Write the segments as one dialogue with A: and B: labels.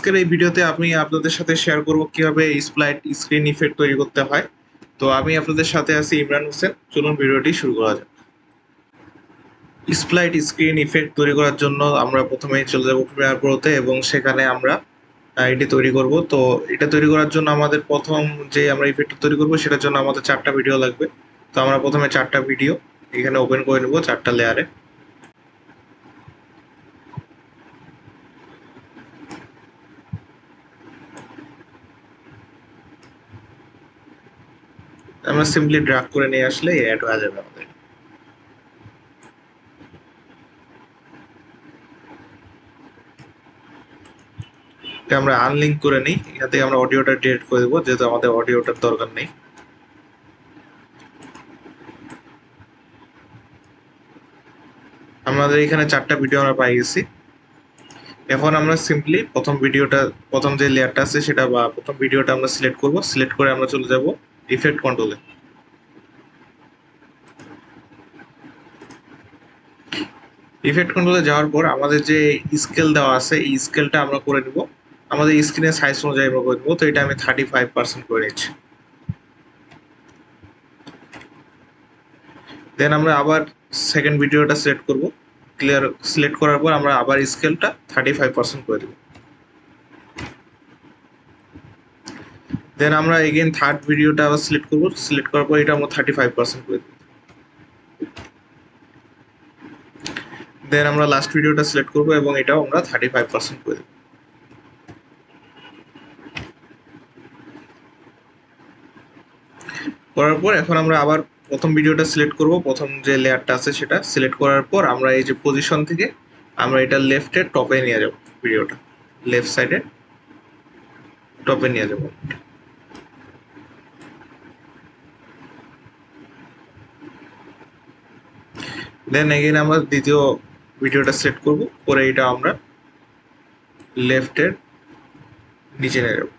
A: আজকের এই ভিডিওতে আমি আপনাদের সাথে শেয়ার করব কিভাবে স্প্লাইট স্ক্রিন ইফেক্ট তৈরি করতে হয়। তো আমি আপনাদের সাথে আছি ইমরান হোসেন। চলুন ভিডিওটি শুরু করা যাক। স্প্লাইট স্ক্রিন ইফেক্ট তৈরি করার জন্য আমরা প্রথমেই চলে যাব প্রিমিয়ার প্রোতে এবং সেখানে আমরা এটি তৈরি করব। তো এটা তৈরি করার জন্য আমাদের প্রথম যে আমরা ইফেক্টটা তৈরি করব সেটার জন্য আমাদের 4টা ভিডিও লাগবে। তো আমরা প্রথমে 4টা ভিডিও এখানে ওপেন করে নেব 4টা লেয়ারে। আমরা সিম্পলি ড্র্যাগ করে নিয়ে আসলে অ্যাড হয়ে যাবে আমাদের। এটা আমরা আনলিঙ্ক করে নিই, এখান থেকে আমরা অডিওটা ডিলিট করে দেবো যেহেতু আমাদের অডিওটার দরকার নেই। আমাদের এখানে 4টা ভিডিও আমরা পাই গেছি। এখন আমরা সিম্পলি প্রথম যে লেয়ারটা আছে সেটা বা প্রথম ভিডিওটা আমরা সিলেক্ট করব। সিলেক্ট করে আমরা চলে যাব ইফেক্ট কন্ট্রোলে। ইফেক্ট কন্ট্রোলে যাওয়ার পর আমাদের যে স্কেল দেওয়া আছে এই স্কেলটা আমরা করে নিব। আমাদের স্ক্রিনের সাইজ অনুযায়ী আমরা করে নেব। তো এটা আমি 35% করে নিচ্ছি। দেন আমরা আবার সেকেন্ড ভিডিওটা সিলেক্ট করব। সিলেক্ট করার পর আমরা আবার স্কেলটা 35% করে দেব। দেন আমরা এগেন থার্ড ভিডিওটা আবার সিলেক্ট করব। সিলেক্ট করার পর এটা আমরা 35% করে দেব। দেন আমরা লাস্ট ভিডিওটা সিলেক্ট করব এবং এটাও আমরা 35% করে দেব। করার পর এখন আমরা আবার প্রথম ভিডিওটা সিলেক্ট করব। প্রথম যে লেয়ারটা আছে সেটা সিলেক্ট করার পর আমরা এই যে পজিশন থেকে আমরা এটা লেফটের টপে নিয়ে যাব। ভিডিওটা লেফট সাইডে টপে নিয়ে যাব। দেন এগেইন আমরা দ্বিতীয় ভিডিওটা সিলেক্ট করব, করে এটা আমরা লেফটের নিচে নিয়ে যাব।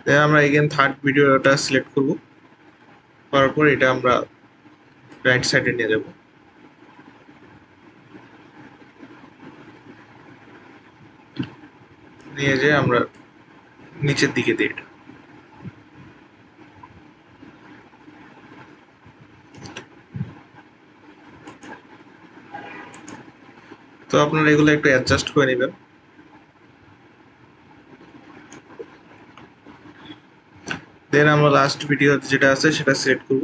A: দেন আমরা এগেইন থার্ড ভিডিওটা সিলেক্ট করব, করার পর এটা আমরা রাইট সাইডে নিয়ে যাব। নিয়ে যেয়ে আমরা নিচের দিকে দিই এটা। তো আপনারা এগুলো একটু অ্যাডজাস্ট করে নেবেন। দেন আমরা লাস্ট ভিডিও যেটা আছে সেটা সিলেক্ট করব,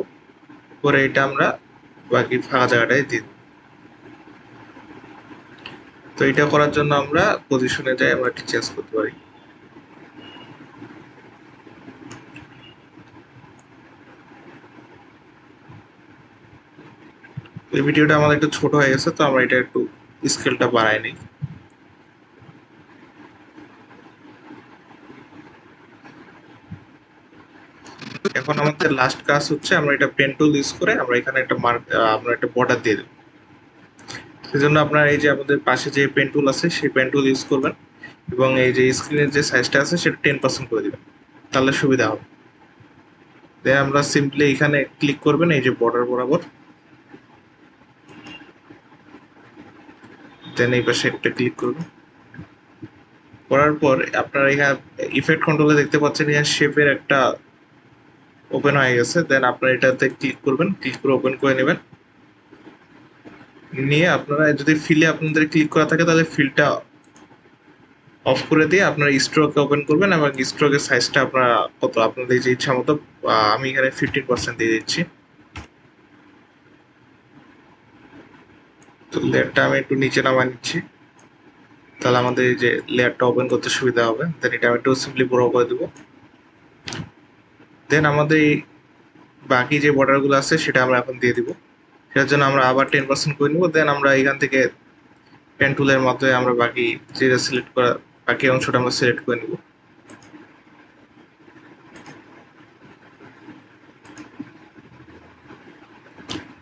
A: করে এটা আমরা বাকি ফাঁকা জায়গাটায় দিই। তো এটা করার জন্য আমরা পজিশনে যাই, আমরা এটা চেঞ্জ করতে পারি। এই ভিডিওটা আমাদের একটু ছোট হয়ে গেছে, তো আমরা এটা একটু স্কেলটা বাড়াই নিই। এখন আমাদের লাস্ট কাজ হচ্ছে আমরা এটা পেন টুল ইউজ করে আমরা এখানে একটা আমরা একটা বর্ডার দিয়ে দেব। সেজন্য আপনার এই যে আমাদের পাশে যে পেন টুল আছে সেই পেন টুল ইউজ করবেন এবং এই যে স্ক্রিনের যে সাইজটা আছে সেটা 10% করে দিবেন, তাহলে সুবিধা হবে। দেন আমরা সিম্পলি এখানে ক্লিক করবেন এই যে বর্ডার বরাবর। দেন এই পাশে একটা ক্লিক করবেন। করার পর আপনারা এখানে ইফেক্ট কন্ট্রোলে দেখতে পাচ্ছেন এখানে শেপের একটা ওপেন হয়ে গেছে। দেন আপনারা এটাতে ক্লিক করবেন, ক্লিক করে ওপেন করে নেবেন। নিয়ে আপনারা যদি ফিলে আপনাদের ক্লিক করা থাকে তাহলে ফিলটা অফ করে দিয়ে আপনারা স্ট্রোকে ওপেন করবেন এবং স্ট্রোকের সাইজটা আপনারা কত আপনাদের যে ইচ্ছা মতো, আমি এখানে 15% দিয়ে দিচ্ছি। তো লেয়ারটা আমি একটু নিচে নামায় নিচ্ছি, তাহলে আমাদের এই যে লেয়ারটা ওপেন করতে সুবিধা হবে। দেন এটা আমি একটু সিম্পলি বড় করে দেবো। দেন আমাদের এই বাকি যে বর্ডারগুলো আছে সেটা আমরা এখন দিয়ে দিব। সেটার জন্য আমরা আবার 10% করে নিব। দেন আমরা এখান থেকে পেন টুলের মাধ্যমে আমরা বাকি যেটা সিলেক্ট করা বাকি অংশটা আমরা সিলেক্ট করে নিব।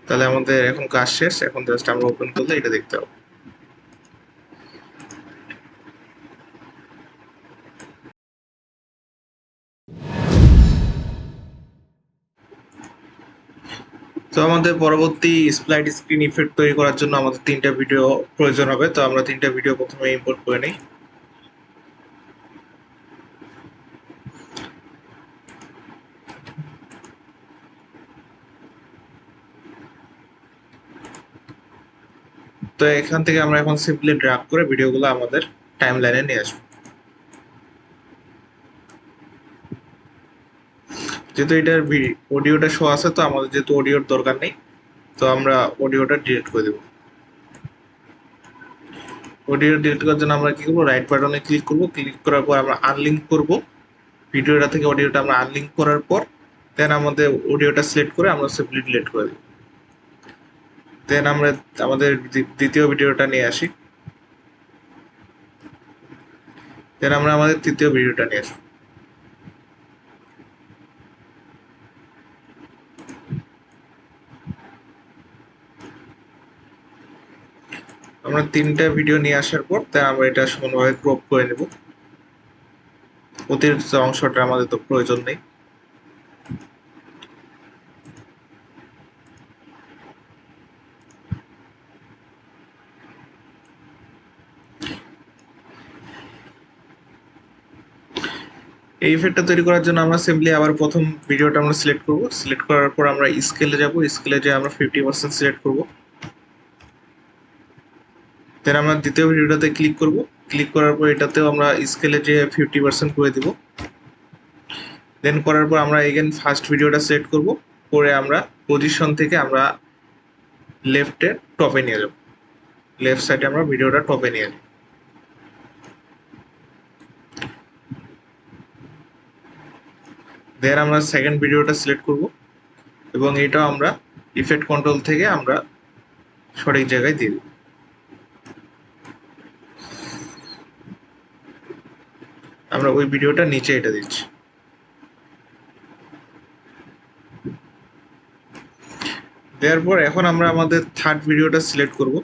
A: তাহলে আমাদের এখন কাজ শেষ, এখন জাস্ট আমরা ওপেন করলে এটা দেখতে পাবো। তো আমাদের পরবর্তী স্প্লাইট স্ক্রিন ইফেক্ট তৈরি করার জন্য আমাদের 3টা ভিডিও প্রয়োজন হবে। তো আমরা 3টা ভিডিও প্রথমে ইম্পোর্ট করে নিই। তো এখান থেকে আমরা এখন সিম্পলি ড্র্যাগ করে ভিডিওগুলো আমাদের টাইমলাইনে নিয়ে আসবো। যেহেতু এটার অডিওটা শো আছে, তো আমাদের যেহেতু অডিওর দরকার নেই, তো আমরা অডিওটা ডিলিট করে দেবো। অডিও ডিলিট করার জন্য আমরা কি করবো, রাইট বাটনে ক্লিক করবো। ক্লিক করার পর আমরা আনলিঙ্ক করবো ভিডিওটা থেকে। অডিওটা আমরা আনলিঙ্ক করার পর দেন আমাদের অডিওটা সিলেক্ট করে আমরা সিম্পলি ডিলিট করে দেবো। দেন আমরা আমাদের দ্বিতীয় ভিডিওটা নিয়ে আসি। দেন আমরা আমাদের তৃতীয় ভিডিওটা নিয়ে আসবো। আমরা 3টা ভিডিও নিয়ে আসার পর দেন আমরা এটা সমানভাবে ক্রপ করে নেব। অতিরিক্ত অংশটা আমাদের তো প্রয়োজন নেই। এই ইফেক্টটা তৈরি করার জন্য আমরা সিম্পলি আবার প্রথম ভিডিওটা আমরা সিলেক্ট করব। সিলেক্ট করার পর আমরা স্কেলে যাব। স্কেলে যেয়ে আমরা 50% সিলেক্ট করব। দেন আমরা দ্বিতীয় ভিডিওটাতে ক্লিক করব। ক্লিক করার পর এটাতেও আমরা স্কেলে যেয়ে 50% করে দিব। দেন করার পর আমরা এগেন ফার্স্ট ভিডিওটা সিলেক্ট করব। করে আমরা পজিশন থেকে আমরা লেফটে টপে নিয়ে যাব। লেফট সাইডে আমরা ভিডিওটা টপে নিয়ে যাব। দেন আমরা সেকেন্ড ভিডিওটা সিলেক্ট করব এবং এটাও আমরা ইফেক্ট কন্ট্রোল থেকে আমরা সঠিক জায়গায় দিয়ে দেব। আমরা ওই ভিডিওটা নিচে এটা দিচ্ছি। দেওয়ার পর এখন আমরা আমাদের থার্ড ভিডিওটা সিলেক্ট করব।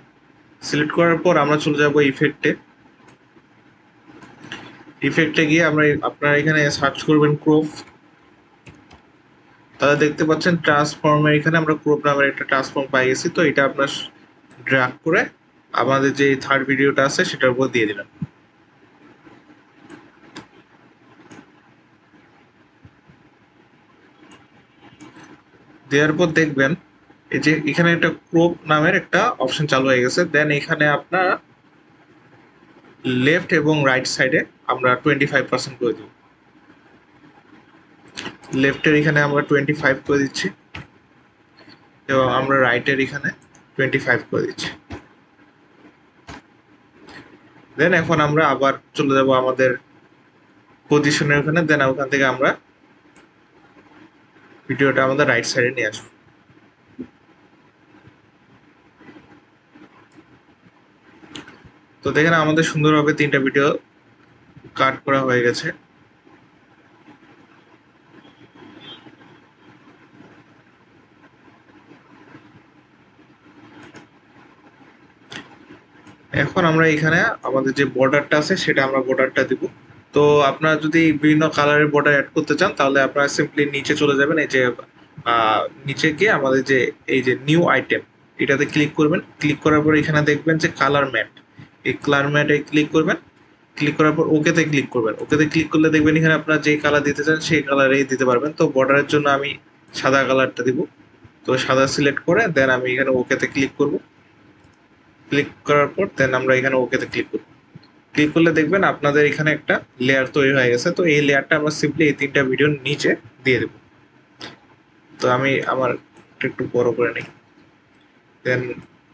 A: সিলেক্ট করার পর আমরা চলে যাব ইফেক্টে। ইফেক্টে গিয়ে আমরা আপনারা এখানে সার্চ করবেন ক্রপ। তাহলে দেখতে পাচ্ছেন ট্রান্সফর্মের এখানে আমরা ক্রপ নামের একটা ট্রান্সফর্ম পাই গেছি। তো এটা আপনার ড্র্যাগ করে আমাদের যে থার্ড ভিডিওটা আছে সেটার উপর দিয়ে দিলাম। দেওয়ার পর দেখবেন এই যে এখানে একটা ক্রপ নামের একটা অপশন চালু হয়ে গেছে। দেন এখানে আপনার লেফট এবং রাইট সাইডে আমরা 25% করে দিব। লেফটের এখানে আমরা 25 করে দিচ্ছি এবং আমরা রাইটের এখানে 25 করে দিচ্ছি। দেন এখন আমরা আবার চলে যাব আমাদের পজিশনের ওখানে। দেন ওখান থেকে আমরা ভিডিওটা আমাদের রাইট সাইডে নিয়ে আসবো। তো দেখেন আমাদের সুন্দরভাবে 3টা ভিডিও কাট করা হয়ে গেছে। এখন আমরা এখানে আমাদের যে বর্ডারটা আছে সেটা আমরা বর্ডারটা দিব। তো আপনারা যদি বিভিন্ন কালারের বর্ডার অ্যাড করতে চান তাহলে আপনারা সিম্পলি নিচে চলে যাবেন। এই যে নিচে গিয়ে আমাদের যে এই যে নিউ আইটেম এটাতে ক্লিক করবেন। ক্লিক করার পর এখানে দেখবেন যে কালার ম্যাট, এই কালার ম্যাটে ক্লিক করবেন। ক্লিক করার পর ওকেতে ক্লিক করবেন। ওকেতে ক্লিক করলে দেখবেন এখানে আপনারা যে কালার দিতে চান সেই কালারেই দিতে পারবেন। তো বর্ডারের জন্য আমি সাদা কালারটা দিব। তো সাদা সিলেক্ট করে দেন আমি এখানে ওকেতে ক্লিক করব। ক্লিক করার পর দেন আমরা এখানে ওকেতে ক্লিক করব। ক্লিক করলে দেখবেন আপনাদের এখানে একটা লেয়ার তৈরি হয়ে গেছে। তো এই লেয়ারটা আমরা সিম্পলি এই 3টা ভিডিওর নিচে দিয়ে দেব। তো আমি আমার একটু বড় করে নিই। দেন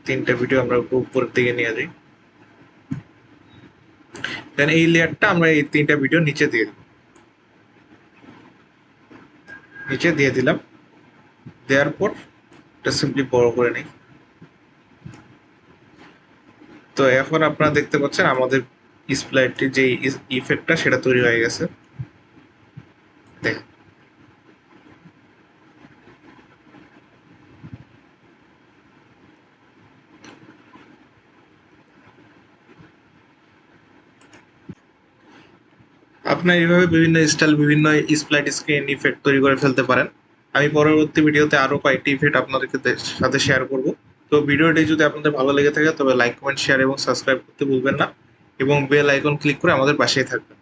A: 3টা ভিডিও আমরা উপরের দিকে নিয়ে যাই। দেন এই লেয়ারটা আমরা এই 3টা ভিডিও নিচে দিয়ে দেব। নিচে দিয়ে দিলাম। দেওয়ার পর এটা সিম্পলি বড় করে নিই। তো এখন আপনারা দেখতে পাচ্ছেন আমাদের স্প্লাইটের যে ইফেক্টটা সেটা তৈরি হয়ে গেছে। দেখেন আপনার এইভাবে বিভিন্ন স্টাইল বিভিন্ন স্প্লাইট স্ক্রিন ইফেক্ট তৈরি করে ফেলতে পারেন। আমি পরবর্তী ভিডিওতে আরো কয়েকটি ইফেক্ট আপনাদেরকে সাথে শেয়ার করব। তো ভিডিওটি যদি আপনাদের ভালো লেগে থাকে তবে লাইক, কমেন্ট, শেয়ার এবং সাবস্ক্রাইব করতে ভুলবেন না এবং বেল আইকন ক্লিক করে আমাদের পাশেই থাকবেন।